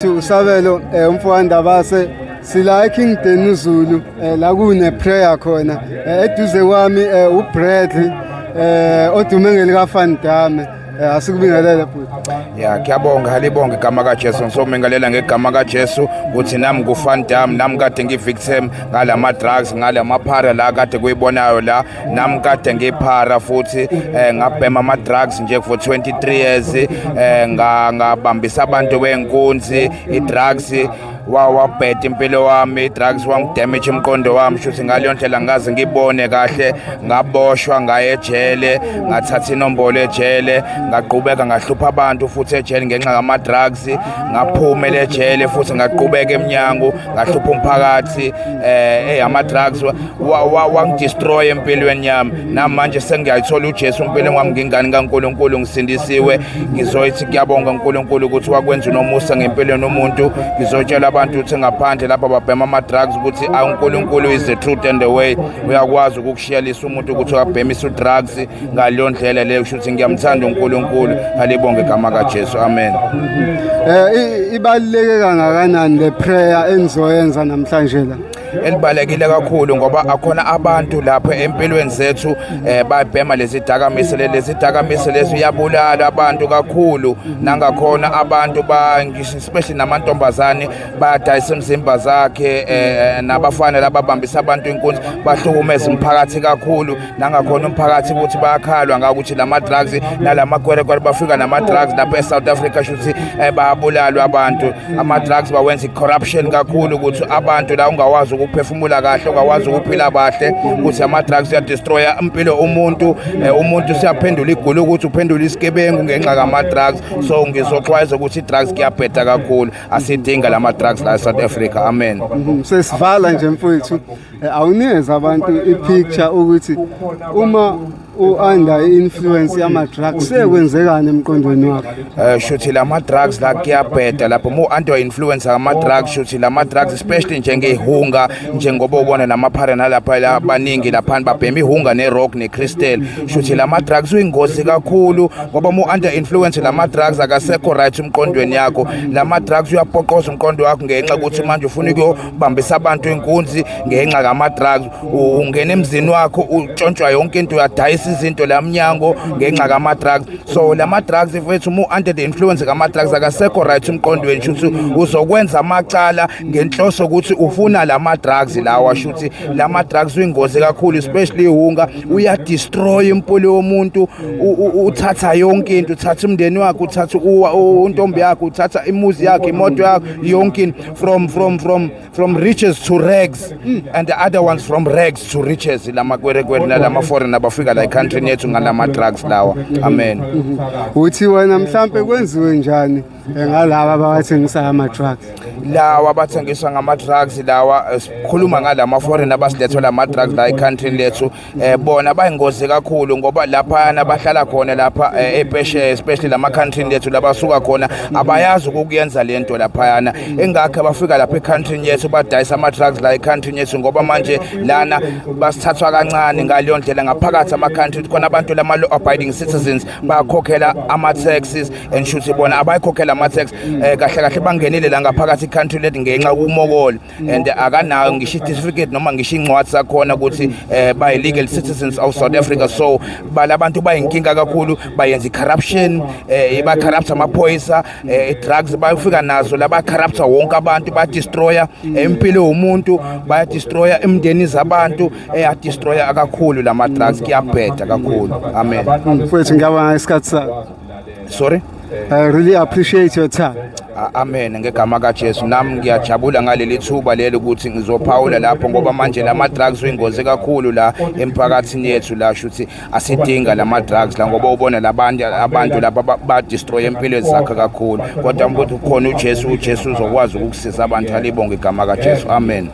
Usabelo umfowanda base sila eKingdom Zulu la kune prayer khona eduze kwami uBradley odume ngelika Van Damme asikubingelele futhi. Ya ngiyabonga halibonga igama kaJesu ngisomengalela ngegama kaJesu ukuthi nami kuFan Damme nami kade ngivictim ngalama drugs ngalama phara la kade kuyibonayo la nami kade ngiphara futhi ngabhema ama drugs nje for 23 years ngabambisa abantu benkunzi i-drugs wabheda impilo wami i-drugs wangidamage umqondo wami shuthi ngaleyo ndlela ngaze ngibone kahle ngaboshwa ngaye ejele ngathatha inombolo ejele ngaqhubeka ngahlupha abantu futhi ejele ngenxa yama drugs ngaphuma ejele futhi ngaqhubeka eminyango ngahlupha umphakathi ama drugs wangidestroy empilweni yami namanje sengiyayithola uJesu empilweni wami ngingani kaNkulunkulu ngisindisiwe ngizoyithi ngiyabonga uNkulunkulu ukuthi wakwenza nomusa ngempilweni yomuntu ngizotshela abantu ukuthi ngaphandle lapha babhema ama drugs ukuthi uNkulunkulu is the truth and the way uyakwazi ukukushiyalisa umuntu ukuthi uyabhemisa udrugs ngaleyo ndlela leyo ukuthi ngiyamthanda uNkulunkulu alibonge igama kaJesu amen. Ibaluleke kangakanani le prayer enizoyenza namhlanje la? Elibalekile kakhulu ngoba akhona abantu lapha empilweni zethu babhema lezi dakamisa lezi uyabulala abantu kakhulu nangakhona abantu especially namantombazane bayadayisa imizimba zakhe nabafana lababambisa abantu inkunzi bahlukumeza umphakathi kakhulu nangakhona umphakathi ukuthi bayakhalwa ngakuthi lama drugs nalama kwerekwere bafika nama drugs lapha eSouth Africa shuthi bayabulalwa abantu ama drugs bawenza corruption kakhulu ukuthi abantu la ungawazi ukuphefumula kahle ungawazi ukuphila kahle ukuthi ama drugs ya destroy impilo umuntu siyaphendula igulu ukuthi uphendula isigebengu ngenxa kama drugs so ngizoxwayeza ukuthi drugs kuyabheda kakhulu asidinga lama drugs la eSouth Africa amen. Sesivala nje mfowethu awunikeza abantu ipicture ukuthi uma under influence yama drugs sekwenzekani emqondweni wakho? Shuthi lama drugs la kuyabheda lapho under influence ama drugs shuthi lama drugs especially njengehunga njengoba ubona namaphara nalapha abaningi lapha babhema ihunga nerock necrystal shuthi lama drugs uyingozi kakhulu ngoba under influence lama drugs akasekho right umqondweni yakho lama drugs uyapoqoza umqondo wakho ngenxa ukuthi manje ufuna ukubambisa abantu inkunzi ngenxa kama drugs ungena emzini wakho utshontshwa yonke into uyadayisa izinto lamnyango ngenxa kama drugs so lama drugs mfethu under the influence kama drugs akasekho right umqondweni shuthi uzokwenza amacala ngenhloso ukuthi ufuna lama drugs lawa shuthi lama drugs uyingozi kakhulu especially ihunga uyadestroy impilo yomuntu uthatha yonke into uthatha umndeni wakhe uthatha untombi yakhe uthatha imuzi yakhe imoto yakhe yonke from riches to rags and the other ones from rags to riches lama kwerekwere nalama foreign abafika la country yethu ngalama drugs lawa amen. Uthi wena mhlambe kwenziwe njani ngalabo abathengisa ama drugs? Lawa abathengisa ngama drugs lawa sikhuluma ngalama foreign abasilethwa lama drugs la country lethu bona bayingozi kakhulu ngoba lapha nabahlala khona lapha ePeshe especially lama country lethu labasuka khona abayazi ukuyenza lento lapha yana engakho bafika lapha eCountry yethu badayisa ama drugs la eCountry yethu ngoba manje lana basithathwa kancane ngaleyo ndlela ngaphakathi ama country khona abantu lama law abiding citizens bayakhokhela ama taxes and shuthi bona abayikhokhela ama tax kahle bangenile la ngaphakathi country lethu ngenxa ukumokola and akanayo ngisho certificate noma ngisho incwadi sakhona ukuthi by legal citizens of South Africa so balabantu bayinkinga kakhulu bayenza corruption ba corrupt amaphoyisa drugs bayufika nazo laba corrupt wonke abantu ba destroy impilo yomuntu baya destroy imndeni zabantu destroy kakhulu lama drugs kuyabheda kakhulu amen. Mfowethu ngiyabonga isikhathi sakho. Sorry, I really appreciate your time. Amen ngegama kaJesu nami ngiyajabula ngaleli thuba leli ukuthi ngizophawula lapho ngoba manje lama drugs uyingozi kakhulu la emphakathini yethu la shuthi asidinga lama drugs la ngoba ubona abantu lapha ba destroy impilo zakhe kakhulu kodwa ukuthi ukhona uJesu uzokwazi ukukusiza abantu alibonge igama kaJesu amen.